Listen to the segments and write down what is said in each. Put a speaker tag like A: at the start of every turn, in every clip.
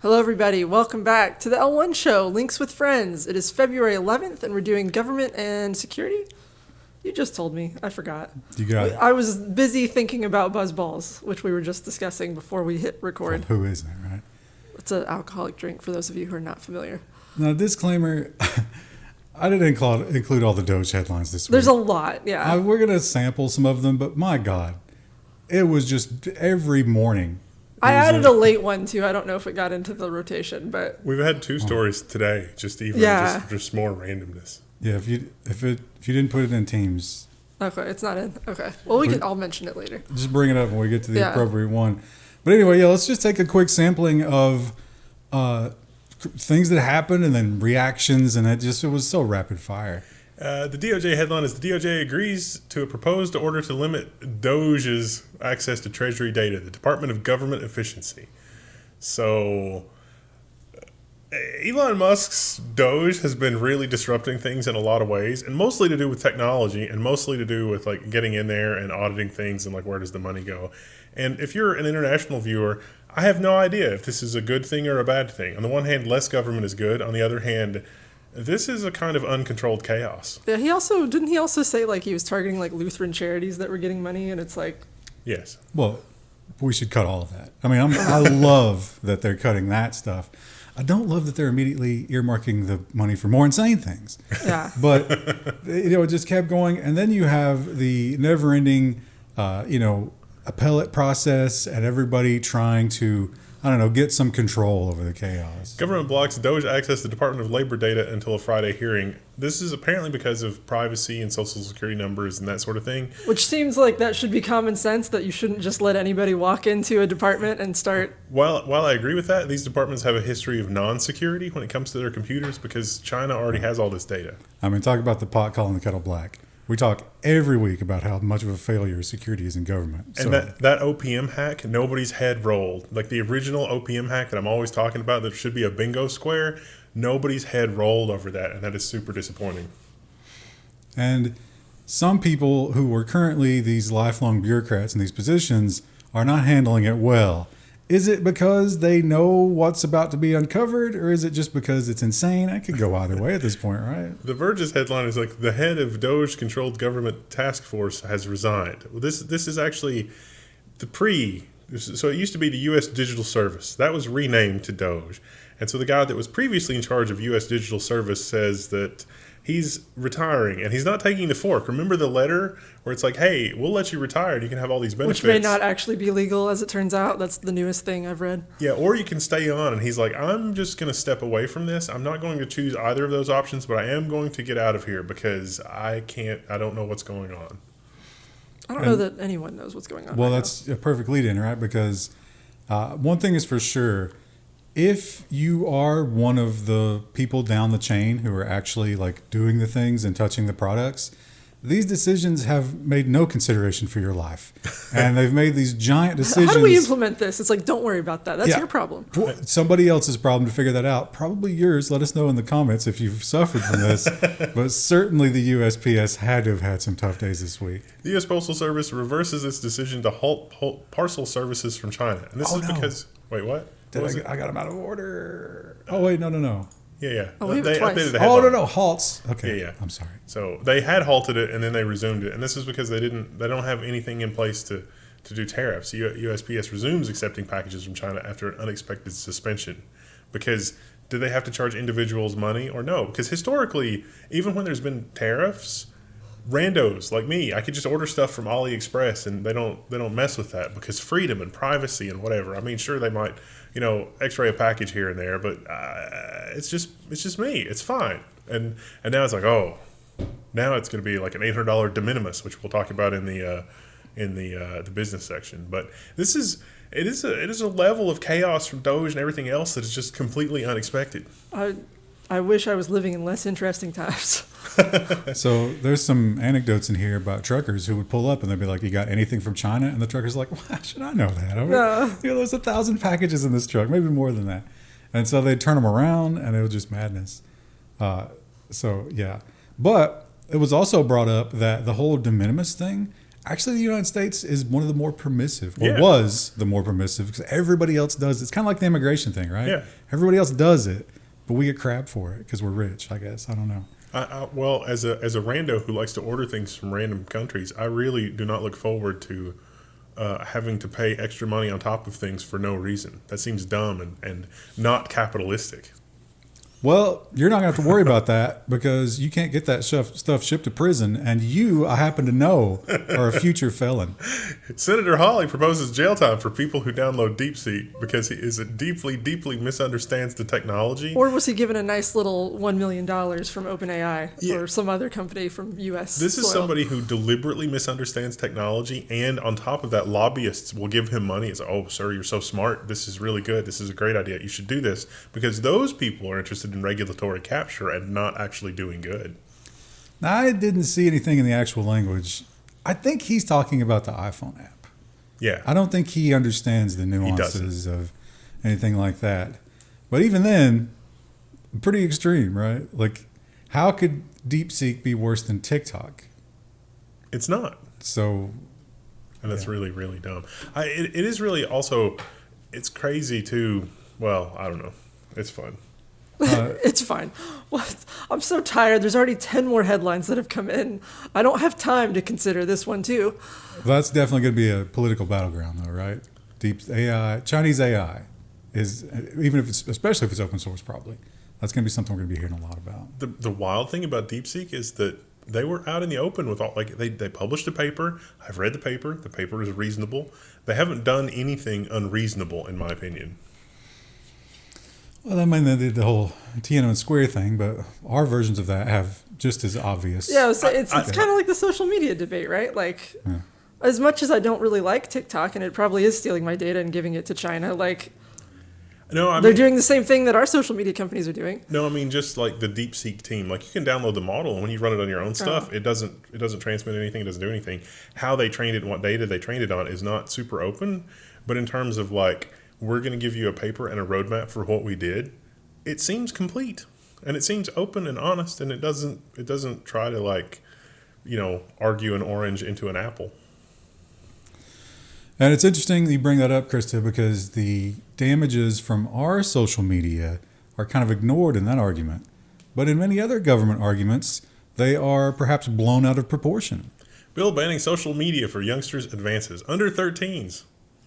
A: Hello, everybody. Welcome back to the L1 show, Links with Friends. It is February 11th, and we're doing government and security. You just told me. I forgot.
B: You got it.
A: I was busy thinking about buzzballs, which we were just discussing before we hit record.
B: Well, who isn't, right?
A: It's an alcoholic drink for those of you who are not familiar.
B: Now, disclaimer, I didn't include all the DOGE headlines this week.
A: There's a lot, yeah.
B: We're going to sample some of them, but my God, it was just every morning.
A: I added a late one, too. I don't know if it got into the rotation, but...
C: We've had two stories today, just more randomness.
B: Yeah, if you didn't put it in Teams...
A: Okay, it's not in. Okay. Well, I'll mention it later.
B: Just bring it up when we get to the appropriate one. But anyway, let's just take a quick sampling of things that happened and then reactions, and it was so rapid fire.
C: The DOJ headline is the DOJ agrees to a proposed order to limit DOGE's access to Treasury data, the Department of Government Efficiency. So Elon Musk's DOGE has been really disrupting things in a lot of ways, and mostly to do with technology and mostly to do with like getting in there and auditing things and like where does the money go. And if you're an international viewer, I have no idea if this is a good thing or a bad thing. On the one hand, less government is good. On the other hand, this is a kind of uncontrolled chaos.
A: Yeah, didn't he also say like he was targeting like Lutheran charities that were getting money, and it's like...
B: Yes. Well, we should cut all of that. I mean, I love that they're cutting that stuff. I don't love that they're immediately earmarking the money for more insane things.
A: Yeah.
B: But, it just kept going. And then you have the never-ending, appellate process and everybody trying to, get some control over the chaos.
C: Government blocks DOGE access to Department of Labor data until a Friday hearing. This is apparently because of privacy and social security numbers and that sort of thing.
A: Which seems like that should be common sense, that you shouldn't just let anybody walk into a department and start...
C: While I agree with that, these departments have a history of non-security when it comes to their computers because China already has all this data.
B: I mean, talk about the pot calling the kettle black. We talk every week about how much of a failure security is in government.
C: And that OPM hack, nobody's head rolled. Like the original OPM hack that I'm always talking about that should be a bingo square, nobody's head rolled over that, and that is super disappointing.
B: And some people who are currently these lifelong bureaucrats in these positions are not handling it well. Is it because they know what's about to be uncovered, or is it just because it's insane? I could go either way at this point, right?
C: The Verge's headline is like, the head of DOGE-controlled government task force has resigned. Well, this is actually so it used to be the U.S. Digital Service. That was renamed to DOGE. And so the guy that was previously in charge of U.S. Digital Service says that he's retiring, and he's not taking the fork. Remember the letter where it's like, hey, we'll let you retire and you can have all these benefits.
A: Which may not actually be legal, as it turns out. That's the newest thing I've read.
C: Yeah, or you can stay on. And he's like, I'm just going to step away from this. I'm not going to choose either of those options, but I am going to get out of here because I don't know what's going on.
A: I don't know that anyone knows what's going on.
B: Well, that's a perfect lead-in, right? Because one thing is for sure, if you are one of the people down the chain who are actually like doing the things and touching the products, these decisions have made no consideration for your life. And they've made these giant decisions.
A: How do we implement this? It's like, don't worry about that. That's your problem.
B: Somebody else's problem to figure that out. Probably yours. Let us know in the comments if you've suffered from this. But certainly the USPS had to have had some tough days this week.
C: The U.S. Postal Service reverses its decision to halt parcel services from China. And this is because... Wait, what?
B: I got them out of order. Oh, wait, no.
C: Yeah.
A: Oh,
C: they updated the
B: headline.
C: headline.
B: No, halts. Okay,
C: yeah.
B: I'm sorry.
C: So they had halted it and then they resumed it, and this is because they don't have anything in place to do tariffs. USPS resumes accepting packages from China after an unexpected suspension. Because did they have to charge individuals money or no? Because historically, even when there's been tariffs, randos like me, I could just order stuff from AliExpress and they don't mess with that because freedom and privacy and whatever. I mean, sure they might, X-ray a package here and there, but it's just me. It's fine. And now it's like, now it's going to be like an $800 de minimis, which we'll talk about in the business section. But it is a level of chaos from DOGE and everything else that is just completely unexpected.
A: I wish I was living in less interesting times.
B: So there's some anecdotes in here about truckers who would pull up and they'd be like, you got anything from China? And the trucker's like, why should I know that? I mean, there's 1,000 packages in this truck, maybe more than that. And so they'd turn them around and it was just madness. So, yeah. But it was also brought up that the whole de minimis thing Actually, the United States is one of the more permissive, or
C: Yeah.
B: was the more permissive, because everybody else does it. It's kind of like the immigration thing, right?
C: Yeah.
B: Everybody else does it, but we get crap for it because we're rich, I guess. I don't know.
C: Well, as a rando who likes to order things from random countries, I really do not look forward to having to pay extra money on top of things for no reason. That seems dumb and not capitalistic.
B: Well, you're not going to have to worry about that because you can't get that stuff shipped to prison, and you, I happen to know, are a future felon.
C: Senator Hawley proposes jail time for people who download DeepSeek because he deeply, deeply misunderstands the technology.
A: Or was he given a nice little $1 million from OpenAI
C: Yeah.
A: or some other company from U.S.
C: This is
A: soil?
C: somebody who deliberately misunderstands technology, and on top of that, lobbyists will give him money. It's like, oh, sir, you're so smart. This is really good. This is a great idea. You should do this, because those people are interested in regulatory capture and not actually doing good.
B: Now, I didn't see anything in the actual language. I think he's talking about the iPhone app.
C: Yeah.
B: I don't think he understands the nuances of anything like that. But even then, pretty extreme, right? Like, how could DeepSeek be worse than TikTok?
C: It's not.
B: So,
C: And that's really, really dumb. It is really also, it's crazy too. Well, I don't know. It's fun.
A: It's fine. What? I'm so tired. There's already 10 more headlines that have come in. I don't have time to consider this one too.
B: that's definitely going to be a political battleground, though, right? Deep AI, Chinese AI is, even if it's, especially if it's open source, probably. That's going to be something we're going to be hearing a lot about.
C: The wild thing about DeepSeek is that they were out in the open with all, like, they published a paper. I've read the paper. The paper is reasonable. They haven't done anything unreasonable, in my opinion.
B: Well, I mean, they did the whole Tiananmen Square thing, but our versions of that have just as obvious.
A: Yeah, so it's kind of like the social media debate, right? Like, as much as I don't really like TikTok, and it probably is stealing my data and giving it to China, like,
C: No, I
A: they're
C: mean,
A: doing the same thing that our social media companies are doing.
C: no, I mean just like the DeepSeek team. Like, you can download the model, and when you run it on your own stuff, it doesn't transmit anything. It doesn't do anything. How they trained it and what data they trained it on is not super open. But in terms of, like, we're going to give you a paper and a roadmap for what we did, it seems complete, and it seems open and honest, and it doesn't try to, like, argue an orange into an apple.
B: And it's interesting that you bring that up, Krista, because the damages from our social media are kind of ignored in that argument. But in many other government arguments, they are perhaps blown out of proportion.
C: Bill banning social media for youngsters advances under 13s.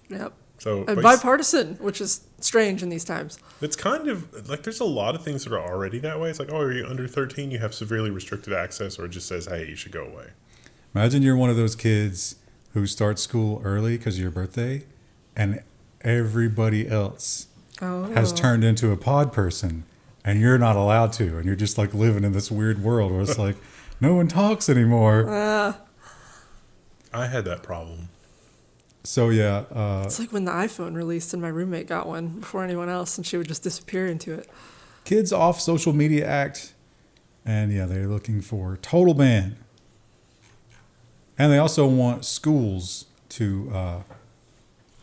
A: Yep.
C: So
A: And bipartisan, which is strange in these times.
C: it's kind of like there's a lot of things that are already that way. It's like, oh, are you under 13? You have severely restricted access, or it just says, hey, you should go away.
B: Imagine you're one of those kids who starts school early because of your birthday, and everybody else has turned into a pod person, and you're not allowed to, and you're just like living in this weird world where it's like no one talks anymore.
C: I had that problem.
B: So yeah,
A: It's like when the iPhone released and my roommate got one before anyone else, and she would just disappear into it.
B: Kids Off Social Media Act, and yeah, they're looking for total ban. And they also want schools to,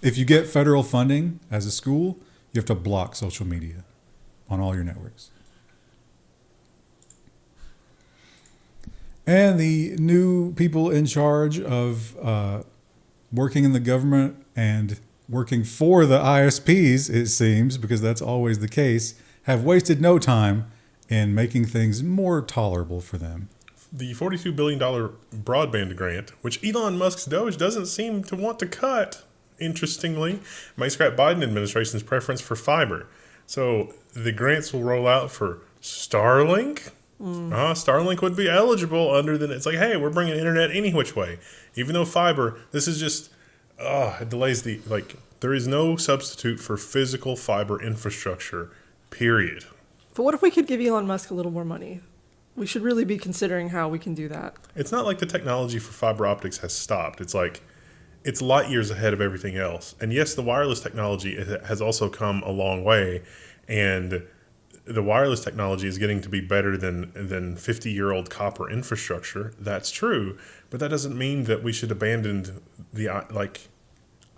B: if you get federal funding as a school, you have to block social media on all your networks. And the new people in charge of working in the government and working for the ISPs, it seems, because that's always the case, have wasted no time in making things more tolerable for them.
C: The $42 billion broadband grant, which Elon Musk's DOGE doesn't seem to want to cut, interestingly, may scrap Biden administration's preference for fiber. So the grants will roll out for Starlink. Starlink would be eligible under the. It's like, hey, we're bringing internet any which way. Even though fiber, this is just, it delays the, like, there is no substitute for physical fiber infrastructure, period.
A: But what if we could give Elon Musk a little more money? We should really be considering how we can do that.
C: It's not like the technology for fiber optics has stopped. It's like, it's light years ahead of everything else. And yes, the wireless technology has also come a long way, and the wireless technology is getting to be better than 50-year-old copper infrastructure. That's true, but that doesn't mean that we should abandon the, like,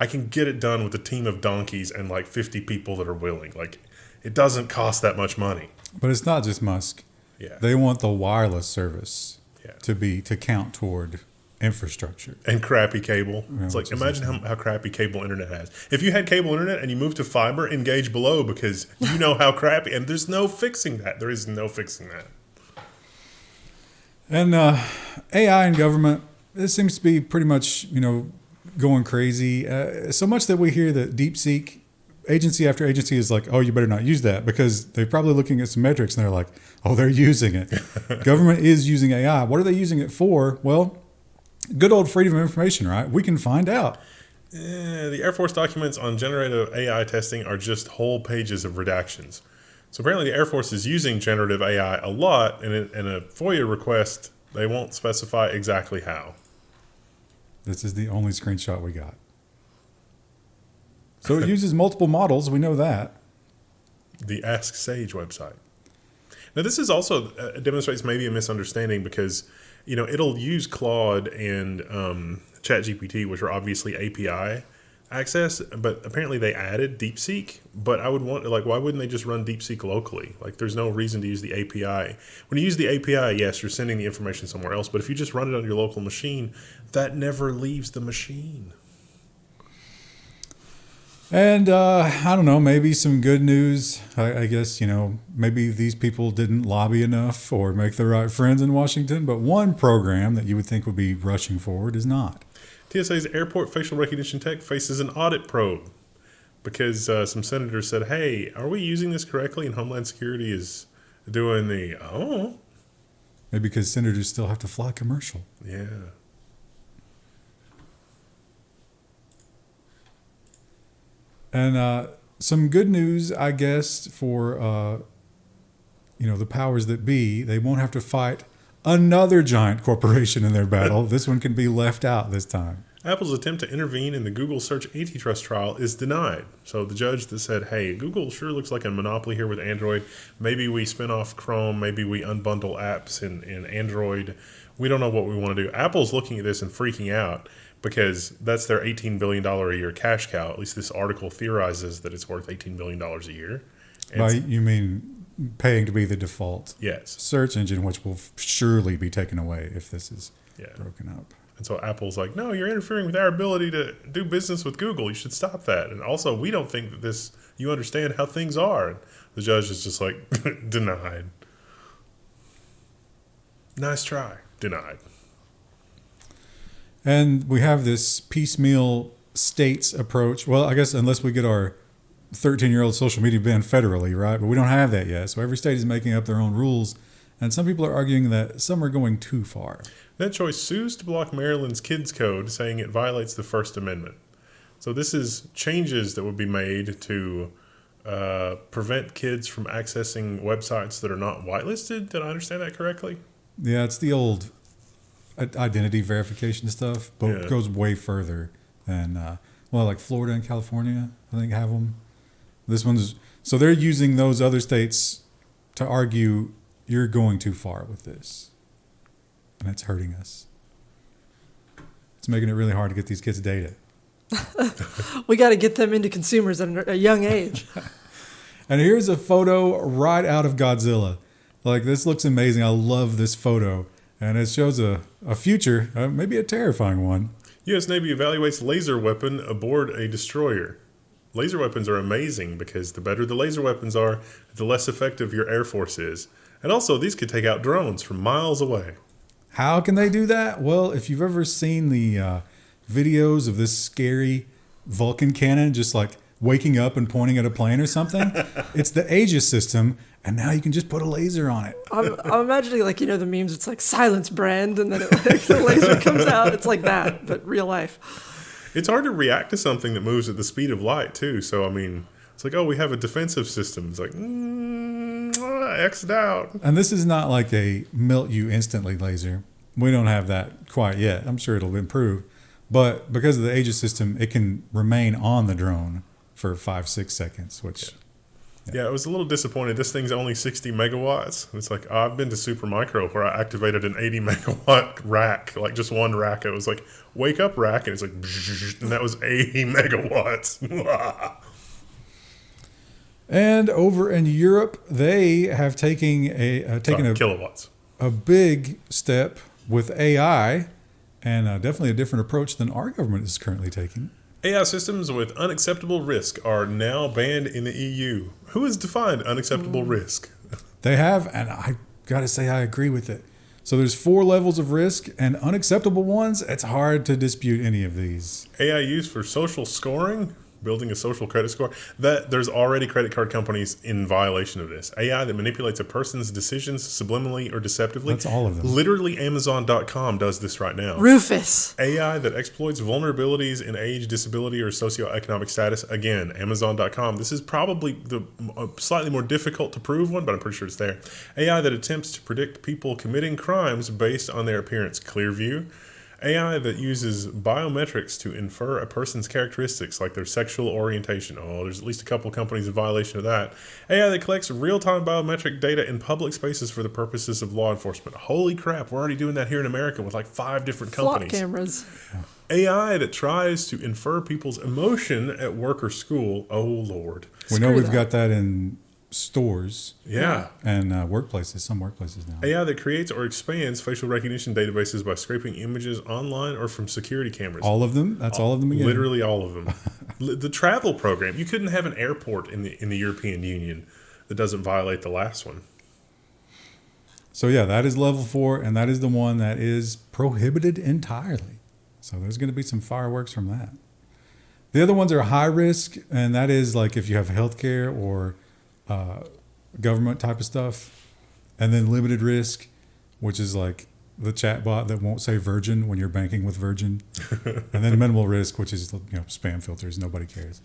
C: I can get it done with a team of donkeys and like 50 people that are willing. Like, it doesn't cost that much money.
B: But it's not just Musk.
C: Yeah.
B: They want the wireless service
C: Yeah.
B: to count toward infrastructure.
C: And crappy cable.
B: Yeah,
C: It's like,
B: which is
C: imagine how crappy cable internet has. If you had cable internet and you moved to fiber, engage below, because you know how crappy, and there's no fixing that. There is no fixing that.
B: And AI in government, this seems to be pretty much, going crazy. So much that we hear that DeepSeek, agency after agency, is like, oh, you better not use that, because they're probably looking at some metrics and they're like, oh, they're using it. Government is using AI. What are they using it for? Well, good old freedom of information, right? We can find out.
C: The Air Force documents on generative AI testing are just whole pages of redactions. So apparently the Air Force is using generative AI a lot, and in a FOIA request, they won't specify exactly how.
B: This is the only screenshot we got. So it uses multiple models. We know that.
C: The Ask Sage website. Now, this is also demonstrates maybe a misunderstanding, because, it'll use Claude and ChatGPT, which are obviously API access, but apparently they added DeepSeek. But I would why wouldn't they just run DeepSeek locally? Like, there's no reason to use the API. When you use the API, yes, you're sending the information somewhere else. But if you just run it on your local machine, that never leaves the machine.
B: And I don't know, maybe some good news. I guess, maybe these people didn't lobby enough or make the right friends in Washington. But one program that you would think would be rushing forward is not.
C: TSA's airport facial recognition tech faces an audit probe because some senators said, hey, are we using this correctly? And Homeland Security is doing
B: Maybe because senators still have to fly commercial.
C: Yeah.
B: And some good news, I guess, for, the powers that be. They won't have to fight another giant corporation in their battle. This one can be left out this time.
C: Apple's attempt to intervene in the Google search antitrust trial is denied. So the judge that said, hey, Google sure looks like a monopoly here with Android. Maybe we spin off Chrome. Maybe we unbundle apps in Android. We don't know what we want to do. Apple's looking at this and freaking out because that's their $18 billion a year cash cow. At least this article theorizes that it's worth $18 billion a year.
B: You mean paying to be the default search engine, which will surely be taken away if this is broken up.
C: And so Apple's like, no, you're interfering with our ability to do business with Google. You should stop that. And also, we don't think that you understand how things are. And the judge is just like, denied. Nice try. Denied.
B: And we have this piecemeal states approach. Well, I guess unless we get our 13-year-old social media banned federally, right? But we don't have that yet. So every state is making up their own rules. And some people are arguing that some are going too far.
C: NetChoice sues to block Maryland's kids code, saying it violates the First Amendment. So this is changes that would be made to prevent kids from accessing websites that are not whitelisted. Did I understand that correctly?
B: Yeah, it's the old identity verification stuff, but it goes way further than, like Florida and California, I think, have them. So they're using those other states to argue you're going too far with this. And it's hurting us. It's making it really hard to get these kids data.
A: We got to get them into consumers at a young age.
B: And here's a photo right out of Godzilla. Like, this looks amazing. I love this photo. And it shows a future, maybe a terrifying one.
C: U.S. Navy evaluates laser weapon aboard a destroyer. Laser weapons are amazing because the better the laser weapons are, the less effective your Air Force is. And also, these could take out drones from miles away.
B: How can they do that? Well, if you've ever seen the videos of this scary Vulcan cannon just like waking up and pointing at a plane or something, it's the Aegis system, and now you can just put a laser on it.
A: I'm imagining, the memes, it's like silence brand, and then the laser comes out. It's like that, but real life.
C: It's hard to react to something that moves at the speed of light, too. So, it's like, oh, we have a defensive system. It's like, X'd out.
B: And this is not like a melt you instantly laser. We don't have that quite yet. I'm sure it'll improve. But because of the Aegis system, it can remain on the drone for 5-6 seconds, which...
C: Yeah, I was a little disappointed. This thing's only 60 megawatts. It's like, I've been to Supermicro where I activated an 80 megawatt rack, like just one rack. It was like, wake up rack, and it's like, and that was 80 megawatts.
B: And over in Europe, they have taken
C: kilowatts.
B: a big step with AI, and definitely a different approach than our government is currently taking.
C: AI systems with unacceptable risk are now banned in the EU. Who has defined unacceptable risk?
B: They have, and I got to say I agree with it. So there's 4 levels of risk, and unacceptable ones, it's hard to dispute any of these.
C: AI used for social scoring, building a social credit score. That there's already credit card companies in violation of this. AI that manipulates a person's decisions subliminally or deceptively.
B: That's all of them.
C: Literally, Amazon.com does this right now.
A: Rufus.
C: AI that exploits vulnerabilities in age, disability, or socioeconomic status. Again, Amazon.com. This is probably the slightly more difficult to prove one, but I'm pretty sure it's there. AI that attempts to predict people committing crimes based on their appearance. Clearview. AI that uses biometrics to infer a person's characteristics like their sexual orientation. Oh, there's at least a couple companies in violation of that. AI that collects real-time biometric data in public spaces for the purposes of law enforcement. Holy crap, we're already doing that here in America with like 5 different companies.
A: Flock cameras.
C: AI that tries to infer people's emotion at work or school. Oh, Lord.
B: We know
A: Screw
B: we've
A: that.
B: got that in stores
C: Yeah.
B: and workplaces, some workplaces now.
C: AI that creates or expands facial recognition databases by scraping images online or from security cameras.
B: All of them? That's all of them again?
C: Literally all of them. The travel program. You couldn't have an airport in the European Union that doesn't violate the last one.
B: So yeah, that is level 4, and that is the one that is prohibited entirely. So there's going to be some fireworks from that. The other ones are high risk, and that is like if you have healthcare or government type of stuff, and then limited risk, which is like the chat bot that won't say Virgin when you're banking with Virgin, and then minimal risk, which is spam filters. Nobody cares.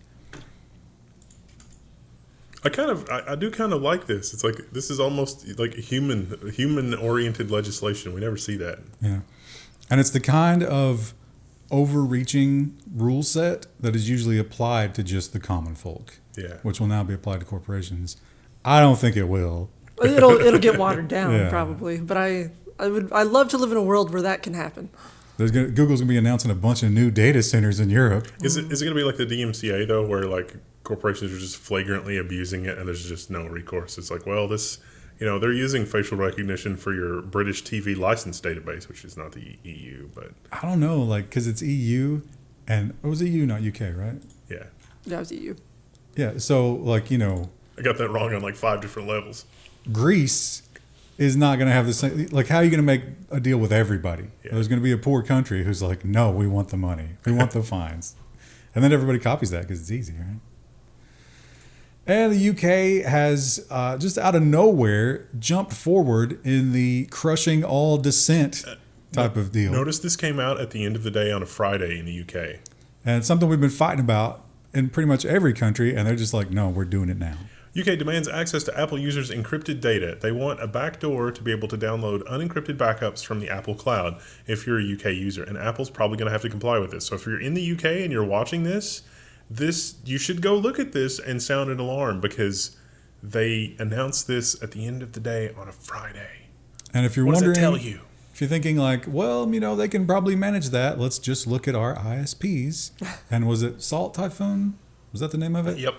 C: I do kind of like this. It's like this is almost like human oriented legislation. We never see that.
B: Yeah, and it's the kind of overreaching rule set that is usually applied to just the common folk.
C: Yeah.
B: Which will now be applied to corporations. I don't think it will.
A: It'll get watered down
B: Yeah.
A: probably, but I'd love to live in a world where that can happen.
B: Google's gonna be announcing a bunch of new data centers in Europe.
C: Is it going to be like the DMCA though, where like corporations are just flagrantly abusing it and there's just no recourse? It's like, well, this, they're using facial recognition for your British TV license database, which is not the EU, but
B: I don't know, like, because it's EU, and it was EU, not UK, right?
C: yeah,
A: That was EU.
B: Yeah. So, like,
C: I got that wrong on like 5 different levels.
B: Greece is not going to have the same. Like, how are you going to make a deal with everybody?
C: Yeah.
B: There's going to be a poor country who's like, no, we want the money, we want the fines, and then everybody copies that because it's easy, right? And the UK has just out of nowhere jumped forward in the crushing all dissent type of deal.
C: Notice this came out at the end of the day on a Friday in the UK.
B: And it's something we've been fighting about in pretty much every country, and they're just like, no, we're doing it now.
C: UK demands access to Apple users' encrypted data. They want a backdoor to be able to download unencrypted backups from the Apple cloud if you're a UK user. And Apple's probably going to have to comply with this. So if you're in the UK and you're watching this, you should go look at this and sound an alarm, because they announced this at the end of the day on a Friday.
B: And if you're
C: What does
B: wondering,
C: that tell you?
B: if you're thinking like, well, they can probably manage that, let's just look at our ISPs. And was it Salt Typhoon? Was that the name of it?
C: Yep.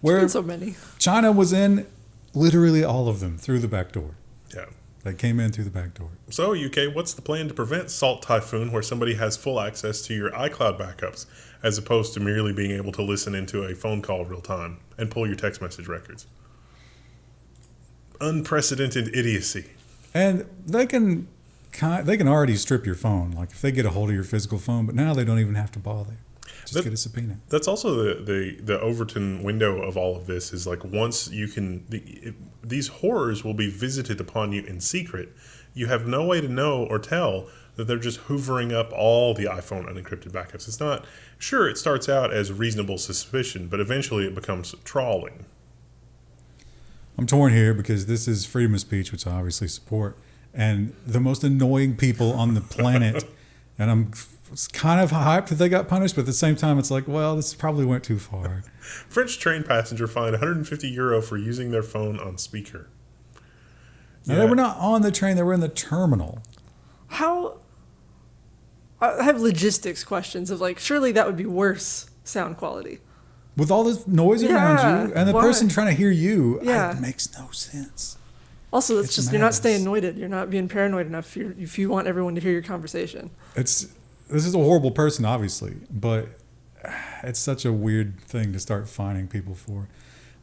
B: Where
A: Been so many.
B: China was in literally all of them through the back door.
C: Yeah.
B: They came in through the back door.
C: So, UK, what's the plan to prevent Salt Typhoon, where somebody has full access to your iCloud backups, as opposed to merely being able to listen into a phone call real time and pull your text message records? Unprecedented idiocy.
B: And they can already strip your phone, like if they get a hold of your physical phone, but now they don't even have to bother. Just get a subpoena.
C: That's also the Overton window of all of this, is like once you can, these horrors will be visited upon you in secret. You have no way to know or tell that they're just hoovering up all the iPhone unencrypted backups. It's not, sure, it starts out as reasonable suspicion, but eventually it becomes trawling.
B: I'm torn here because this is freedom of speech, which I obviously support, and the most annoying people on the planet. And I'm kind of hyped that they got punished, but at the same time, it's like, well, this probably went too far.
C: French train passenger fined €150 for using their phone on speaker.
B: Now, they were not on the train, they were in the terminal.
A: How? I have logistics questions of like, surely that would be worse sound quality.
B: With all this noise
A: Yeah,
B: around you, and the
A: why?
B: person trying to hear you,
A: Yeah.
B: it makes no sense.
A: Also, that's
B: It's
A: just you're not staying
B: madness.
A: anointed. You're not being paranoid enough if you want everyone to hear your conversation.
B: This is a horrible person, obviously, but it's such a weird thing to start fining people for.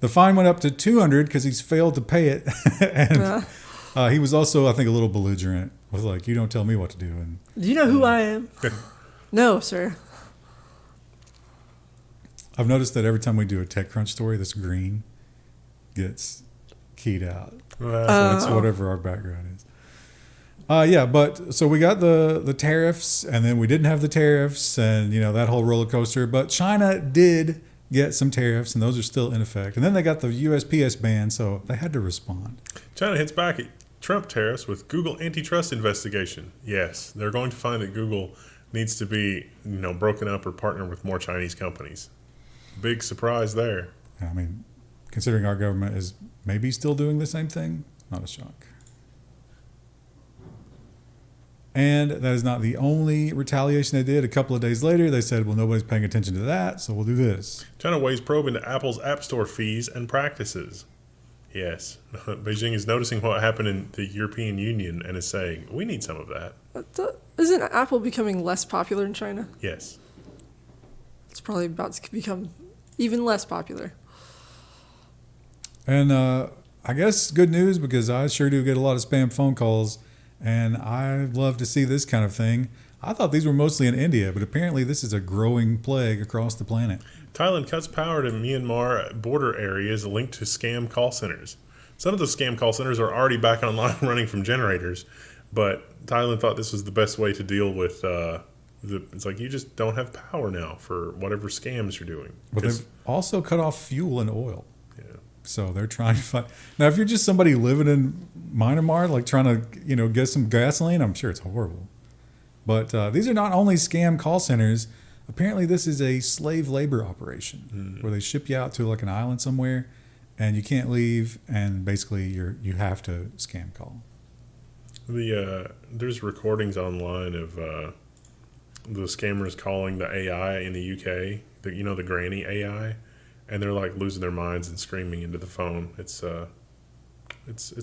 B: The fine went up to $200 because he's failed to pay it, and he was also, I think, a little belligerent. Was like, "You don't tell me what to do." And
A: Do you know who I am? No, sir.
B: I've noticed that every time we do a TechCrunch story, this green gets keyed out. So it's whatever our background is. But so we got the tariffs, and then we didn't have the tariffs, and that whole roller coaster. But China did get some tariffs, and those are still in effect. And then they got the USPS ban, so they had to respond.
C: China hits back at Trump tariffs with Google antitrust investigation. Yes, they're going to find that Google needs to be, broken up or partner with more Chinese companies. Big surprise there.
B: I mean, considering our government is maybe still doing the same thing, not a shock. And that is not the only retaliation they did. A couple of days later, they said, well, nobody's paying attention to that, so we'll do this.
C: China weighs probe into Apple's App Store fees and practices. Yes, Beijing is noticing what happened in the European Union and is saying, we need some of that.
A: Isn't Apple becoming less popular in China?
C: Yes.
A: It's probably about to become even less popular.
B: And I guess good news, because I sure do get a lot of spam phone calls, and I love to see this kind of thing. I thought these were mostly in India, but apparently this is a growing plague across the planet.
C: Thailand cuts power to Myanmar border areas linked to scam call centers. Some of the scam call centers are already back online running from generators, but Thailand thought this was the best way to deal with it's like you just don't have power now for whatever scams you're doing.
B: But they've also cut off fuel and oil.
C: Yeah.
B: So they're trying to find. Now, if you're just somebody living in Myanmar, like trying to, get some gasoline, I'm sure it's horrible. But these are not only scam call centers. Apparently, this is a slave labor operation where they ship you out to like an island somewhere, and you can't leave, and basically you have to scam call.
C: There's recordings online of the scammers calling the AI in the UK, the granny AI, and they're like losing their minds and screaming into the phone. It's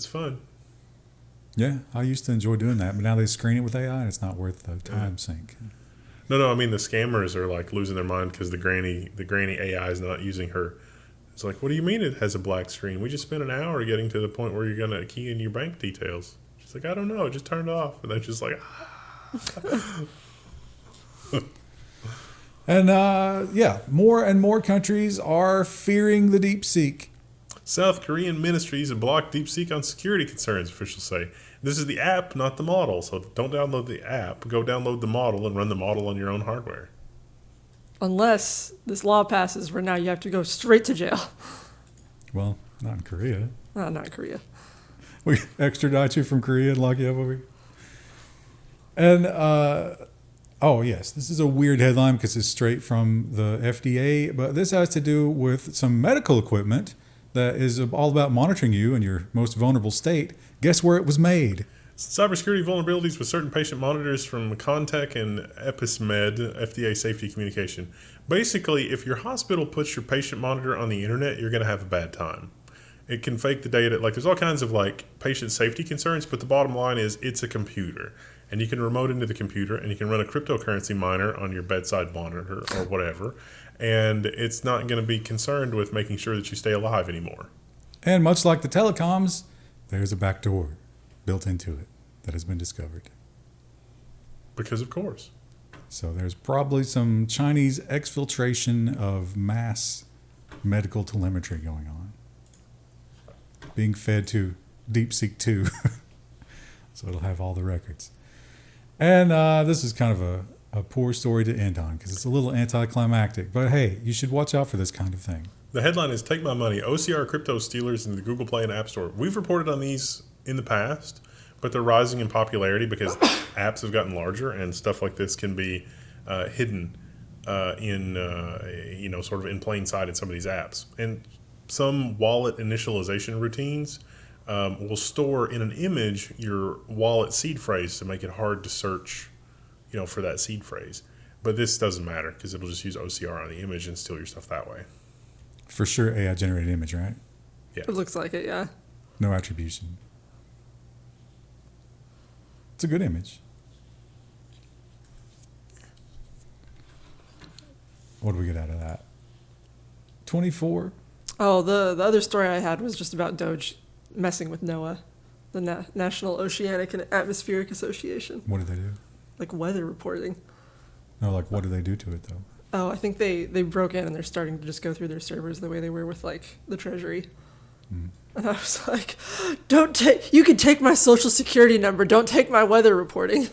C: fun.
B: Yeah, I used to enjoy doing that, but now they screen it with AI, and it's not worth the time sink.
C: No, I mean the scammers are like losing their mind because the granny AI is not using her. It's like, what do you mean it has a black screen? We just spent an hour getting to the point where you're gonna key in your bank details. She's like, I don't know, it just turned off, and then just like,
B: And more and more countries are fearing the DeepSeek.
C: South Korean ministries have blocked DeepSeek on security concerns, officials say. This is the app, not the model, so don't download the app. Go download the model and run the model on your own hardware.
A: Unless this law passes where now you have to go straight to jail.
B: Well, not in Korea.
A: Oh, not in Korea.
B: We extradite you from Korea and lock you up over here. And, yes, this is a weird headline because it's straight from the FDA, but this has to do with some medical equipment that is all about monitoring you in your most vulnerable state. Guess where it was made?
C: Cybersecurity vulnerabilities with certain patient monitors from Contec and Epsimed, FDA safety communication. Basically, if your hospital puts your patient monitor on the internet, you're going to have a bad time. It can fake the data. Like, there's all kinds of patient safety concerns, but the bottom line is it's a computer. And you can remote into the computer, and you can run a cryptocurrency miner on your bedside monitor or whatever. And it's not going to be concerned with making sure that you stay alive anymore.
B: And much like the telecoms, there's a back door built into it that has been discovered.
C: Because of course.
B: So there's probably some Chinese exfiltration of mass medical telemetry going on, being fed to DeepSeek 2. So it'll have all the records. And this is kind of a poor story to end on because it's a little anticlimactic. But hey, you should watch out for this kind of thing.
C: The headline is Take My Money, OCR crypto stealers in the Google Play and App Store. We've reported on these in the past, but they're rising in popularity because apps have gotten larger and stuff like this can be hidden sort of in plain sight in some of these apps. And some wallet initialization routines will store in an image your wallet seed phrase to make it hard to search, for that seed phrase. But this doesn't matter because it'll just use OCR on the image and steal your stuff that way.
B: For sure, AI generated image, right?
C: Yeah.
A: It looks like it, yeah.
B: No attribution. It's a good image. What do we get out of that? 24.
A: Oh, the other story I had was just about DOGE messing with NOAA, the National Oceanic and Atmospheric Association,
B: What did they do?
A: like weather reporting.
B: No, like what did they do to it though?
A: Oh, I think they broke in and they're starting to just go through their servers the way they were with like the Treasury.
B: Mm.
A: And I was like, you can take my social security number, don't take my weather reporting.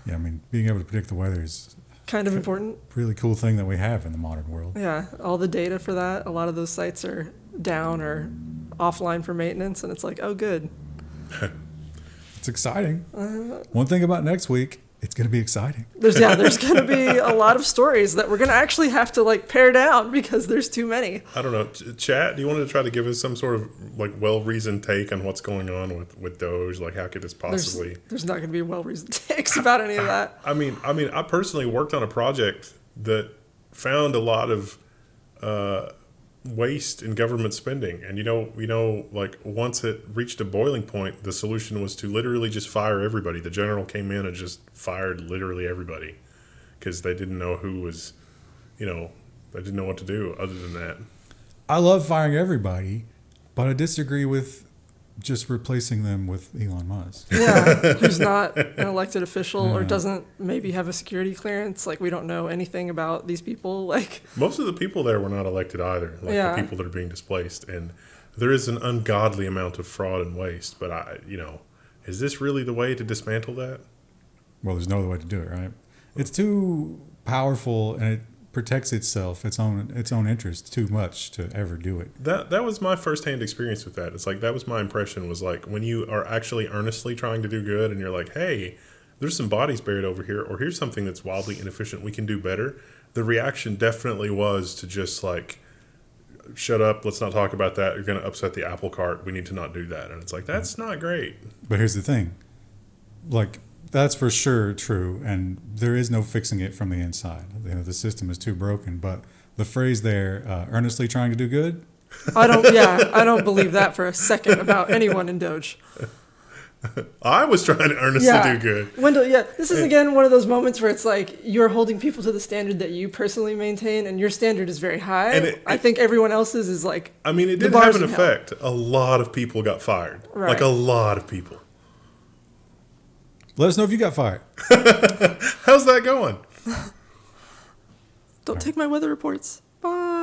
B: Yeah, I mean, being able to predict the weather is
A: Kind of important.
B: a really cool thing that we have in the modern world.
A: Yeah, all the data for that, a lot of those sites are down or offline for maintenance, and it's like, oh, good.
B: It's exciting. One thing about next week, it's going to be exciting.
A: There's going to be a lot of stories that we're going to actually have to like pare down because there's too many.
C: I don't know. Chat, do you want to try to give us some sort of like well-reasoned take on what's going on with DOGE? Like, how could this possibly?
A: There's not going to be well-reasoned takes about any of that.
C: I mean, I personally worked on a project that found a lot of waste in government spending, and like once it reached a boiling point, the solution was to literally just fire everybody. The general came in and just fired literally everybody because they didn't know who was, they didn't know what to do other than that.
B: I love firing everybody, but I disagree with just replacing them with Elon Musk.
A: Yeah, who's not an elected official or
B: Yeah.
A: doesn't maybe have a security clearance. Like, we don't know anything about these people. Like,
C: Most of the people there were not elected either, like
A: Yeah.
C: the people that are being displaced. And there is an ungodly amount of fraud and waste. But is this really the way to dismantle that?
B: Well, there's no other way to do it, right? It's too powerful and it protects itself, its own interests too much to ever do it.
C: That was my firsthand experience with that. It's like that was my impression, was like when you are actually earnestly trying to do good and you're like, hey, there's some bodies buried over here, or here's something that's wildly inefficient, we can do better. The reaction definitely was to just like, shut up, let's not talk about that. You're going to upset the apple cart. We need to not do that. And it's like, that's not great.
B: But here's the thing. Like, that's for sure true, and there is no fixing it from the inside. The system is too broken. But the phrase there, earnestly trying to do good,
A: I don't believe that for a second about anyone in DOGE.
C: I was trying to earnestly do good.
A: Wendell, this is again one of those moments where it's like you're holding people to the standard that you personally maintain, and your standard is very high.
C: And
A: I think everyone else's is like,
C: I mean, it
A: the
C: did have
A: bar's
C: an
A: in hell.
C: effect. A lot of people got fired.
A: Right.
C: Like a lot of people.
B: let us know if you got fired.
C: How's that going?
A: Don't take my weather reports. Bye.